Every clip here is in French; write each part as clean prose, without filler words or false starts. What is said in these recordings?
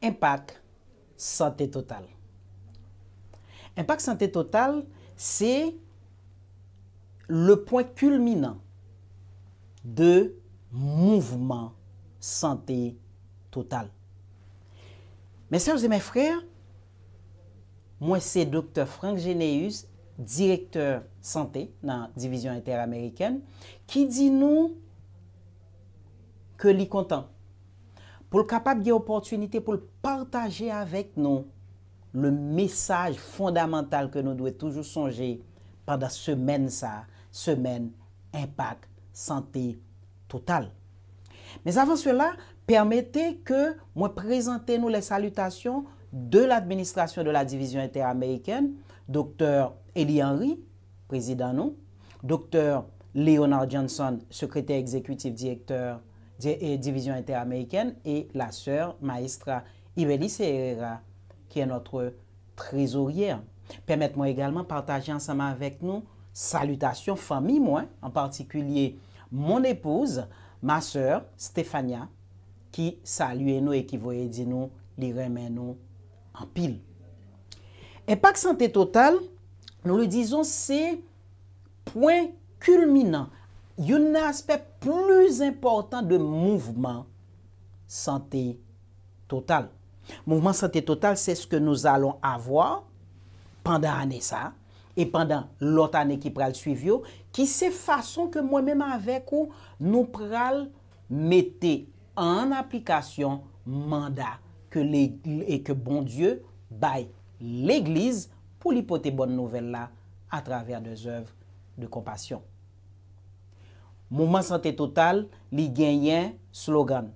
Impact santé totale. Impact santé totale, c'est le point culminant de mouvement santé totale. Mes sœurs et mes frères, moi c'est Dr. Frank Genéus, directeur santé dans la division interaméricaine, qui dit nous que li content pour le capable de opportunité pour partager avec nous le message fondamental que nous devons toujours songer pendant semaine impact santé totale. Mais avant cela, permettez que moi présenter nous les salutations de l'administration de la division interaméricaine, Dr. Eli Henry, président nous, Dr. Leonard Johnson, secrétaire exécutif directeur division interaméricaine, et la sœur maestra Ibelice Herrera, qui est notre trésorière. Permettez-moi également de partager ensemble avec nous salutations famille, moi, en particulier mon épouse, ma sœur Stéphania, qui salue nous et qui voyait dire nous, les remet nous en pile. Impact santé totale, nous le disons, c'est point culminant, un aspect plus important de mouvement santé totale. Mouvement santé totale, c'est ce que nous allons avoir pendant l'année ça et pendant l'autre année qui pral suivre, qui c'est façon que moi-même avec vous, nous pral mettre en application mandat que bon Dieu baille l'Église pour lui porter bonne nouvelle là à travers des œuvres de compassion. Mouvement santé totale, li gagne slogan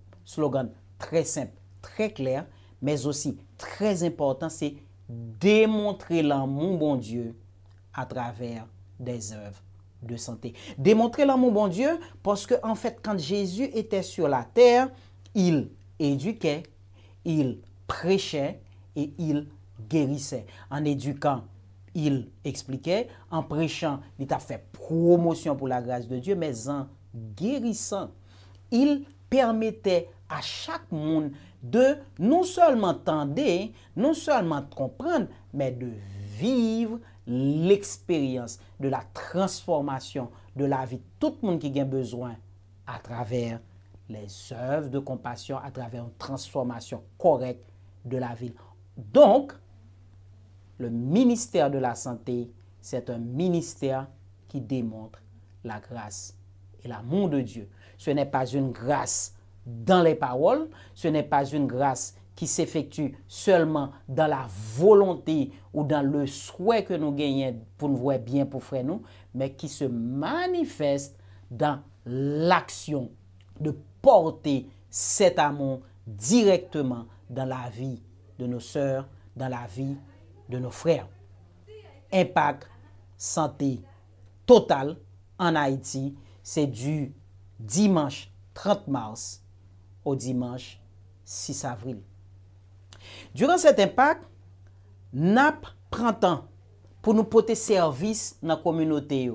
très simple, très clair, mais aussi très important, c'est démontrer l'amour bon Dieu à travers des œuvres de santé. Démontrer l'amour bon Dieu parce que en fait, quand Jésus était sur la terre, il éduquait, il prêchait et il guérissait. En éduquant, il expliquait, en prêchant, il a fait promotion pour la grâce de Dieu, mais en guérissant, il permettait à chaque monde de non seulement entendre, non seulement comprendre, mais de vivre l'expérience de la transformation de la vie de tout le monde qui a besoin à travers les œuvres de compassion, à travers une transformation correcte de la vie. Donc, le ministère de la santé, c'est un ministère qui démontre la grâce et l'amour de Dieu. Ce n'est pas une grâce dans les paroles, ce n'est pas une grâce qui s'effectue seulement dans la volonté ou dans le souhait que nous gagnons pour nous voir bien pour frère nous, mais qui se manifeste dans l'action de porter cet amour directement dans la vie de nos sœurs, dans la vie de nos frères. Impact santé totale en Haïti, c'est du dimanche 30 mars au dimanche 6 avril. Durant cet impact, NAP prend temps pour nous porter service dans la communauté.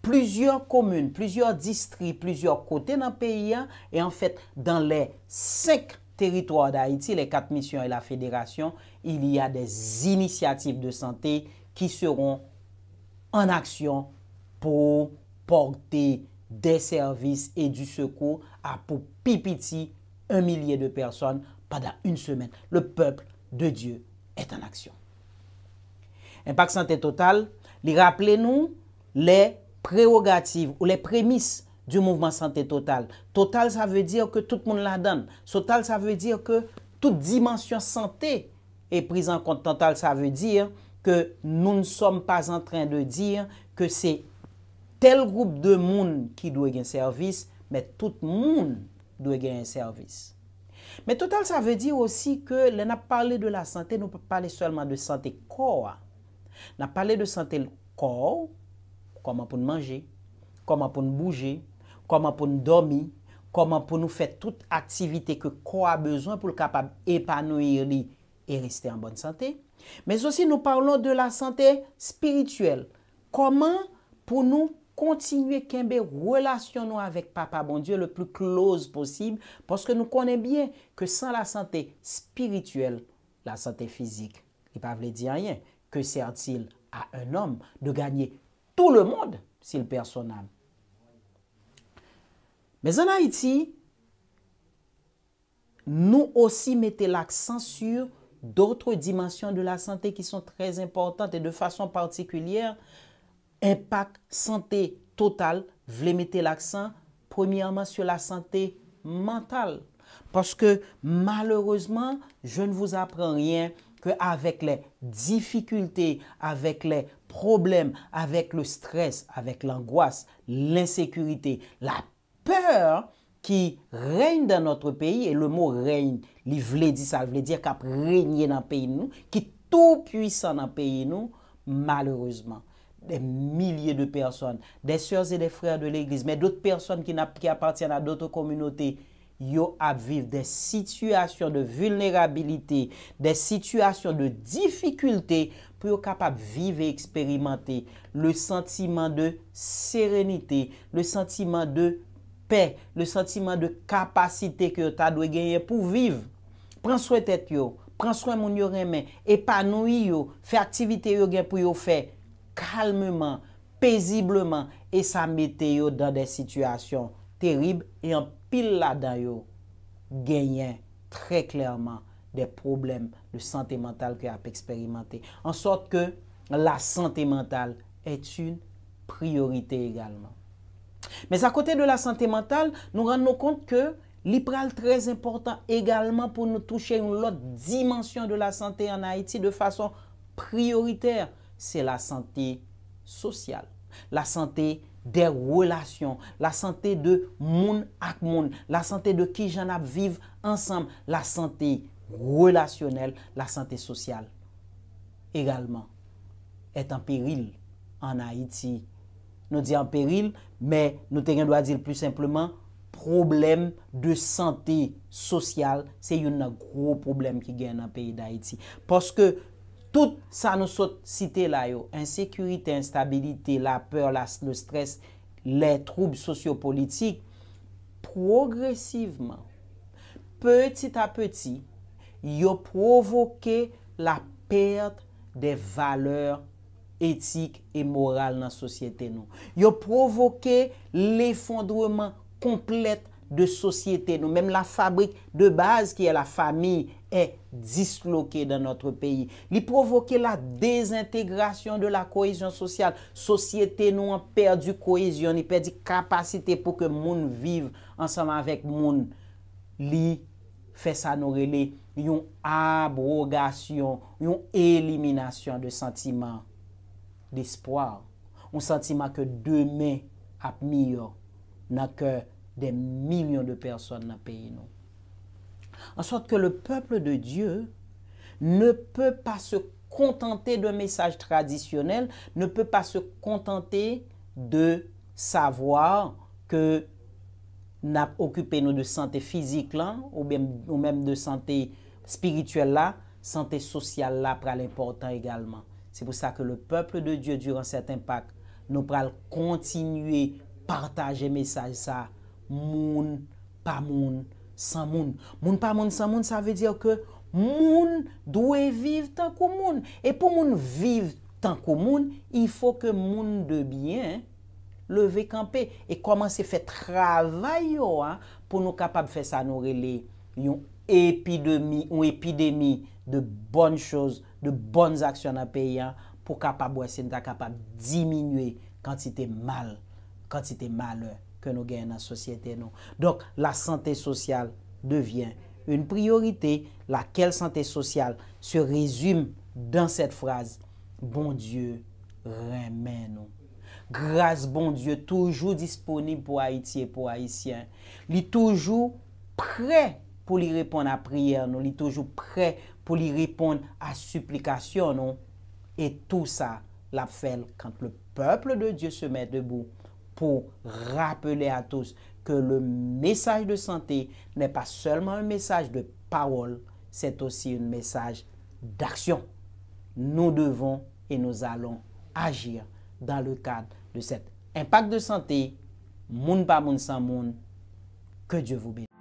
Plusieurs communes, plusieurs districts, plusieurs côtés dans le pays, et en fait, dans les 5 territoires d'Haïti, les 4 missions et la fédération, il y a des initiatives de santé qui seront en action pour porter des services et du secours à pour pipiti 1 millier de personnes pendant une semaine. Le peuple de Dieu est en action. Impact santé totale, rappelez-nous les prérogatives ou les prémices du mouvement santé totale. Total, ça veut dire que tout le monde la donne. Total, ça veut dire que toute dimension santé est prise en compte. Total, ça veut dire que nous ne sommes pas en train de dire que c'est tel groupe de monde qui doit gagner un service, mais tout le monde doit gagner un service. Mais total, ça veut dire aussi que l'on a parlé de la santé, nous ne pouvons pas parler seulement de santé corps. On a parlé de santé corps, comment pour nous manger, comment pour nous bouger, comment pour nous dormir, comment pour nous faire toute activité que le corps a besoin pour le capable épanouir et rester en bonne santé. Mais aussi nous parlons de la santé spirituelle. Comment pour nous continuer kembe relation nous avec Papa bon Dieu le plus close possible parce que nous connaissons bien que sans la santé spirituelle, la santé physique, il ne peut pas dire rien. Que sert-il à un homme de gagner tout le monde s'il perd son âme? Mais en Haïti, nous aussi mettons l'accent sur d'autres dimensions de la santé qui sont très importantes et de façon particulière, impact santé total, voulez mettre l'accent premièrement sur la santé mentale. Parce que malheureusement, je ne vous apprends rien qu'avec les difficultés, avec les problèmes, avec le stress, avec l'angoisse, l'insécurité, la peur qui règne dans notre pays, et le mot règne, il veut dire ça, il veut dire qu'il règne dans le pays nous, qui est tout puissant dans le pays nous, malheureusement. Des milliers de personnes, des sœurs et des frères de l'église, mais d'autres personnes qui appartiennent à d'autres communautés, yo à vivre des situations de vulnérabilité, des situations de difficulté pour être capable de vivre et expérimenter le sentiment de sérénité, le sentiment de paix, le sentiment de capacité que tu as gagner pour vivre. Prends soin de tête yo, prends soin mon yo remen, épanouis yo, fais activité yo gen pour yo faire calmement, paisiblement et ça mette yo dans des situations terribles et en pile là-dedans yo gagnent très clairement des problèmes de santé mentale que a expérimenté. En sorte que la santé mentale est une priorité également. Mais à côté de la santé mentale, nous rendons compte que l'IPRAL très important également pour nous toucher une autre dimension de la santé en Haïti de façon prioritaire, c'est la santé sociale, la santé des relations, la santé de moun ak moun, la santé de qui j'en a vivre ensemble, la santé relationnelle, la santé sociale également est en péril en Haïti. Nous disons en péril, mais nous devons dire plus simplement problème de santé sociale, c'est un gros problème qui gagne dans le pays d'Haïti. Parce que tout ça nous saute cité là, insécurité, instabilité, la peur, le stress, les troubles sociopolitiques, progressivement, petit à petit, yo provoqué la perte des valeurs éthiques et morales dans la société. Yo provoqué l'effondrement complet de société. Nous, même la fabrique de base qui est la famille est disloquée dans notre pays. Il provoque la désintégration de la cohésion sociale. Société nous a perdu cohésion, il perdu capacité pour que monde vive ensemble avec monde. Li fait ça nous relais une abrogation, une élimination de sentiments d'espoir, un sentiment que demain a meilleur dans le cœur des millions de personnes dans le pays. En sorte que le peuple de Dieu ne peut pas se contenter d'un message traditionnel, ne peut pas se contenter de savoir que nous occupé nous de santé physique là, ou même de santé spirituelle là, santé sociale là, pour l'important également. C'est pour ça que le peuple de Dieu, durant cet impact, nous allons continuer à partager le message ça. Moun, pas moun, sans moun. Moun, pas moun, sans moun, ça veut dire que moun doit vivre tant que moun. Et pour moun vivre tant que moun, il faut que moun de bien lever camper et commencer à faire travail pour nous capables de faire ça, nous relais une épidémie de bonnes choses, de bonnes actions dans le pays pour capable de diminuer quantité mal, quantité malheur que nous gagnons dans la société. Donc, la santé sociale devient une priorité, laquelle santé sociale se résume dans cette phrase: bon Dieu, remet nous. Grâce, bon Dieu, toujours disponible pour Haïti et pour Haïtiens. Il est toujours prêt pour lui répondre à prière, il est toujours prêt pour lui répondre à supplication. Non? Et tout ça, l'a fait quand le peuple de Dieu se met debout pour rappeler à tous que le message de santé n'est pas seulement un message de parole, c'est aussi un message d'action. Nous devons et nous allons agir dans le cadre de cette Impact de santé, moun pa moun sans moun. Que Dieu vous bénisse.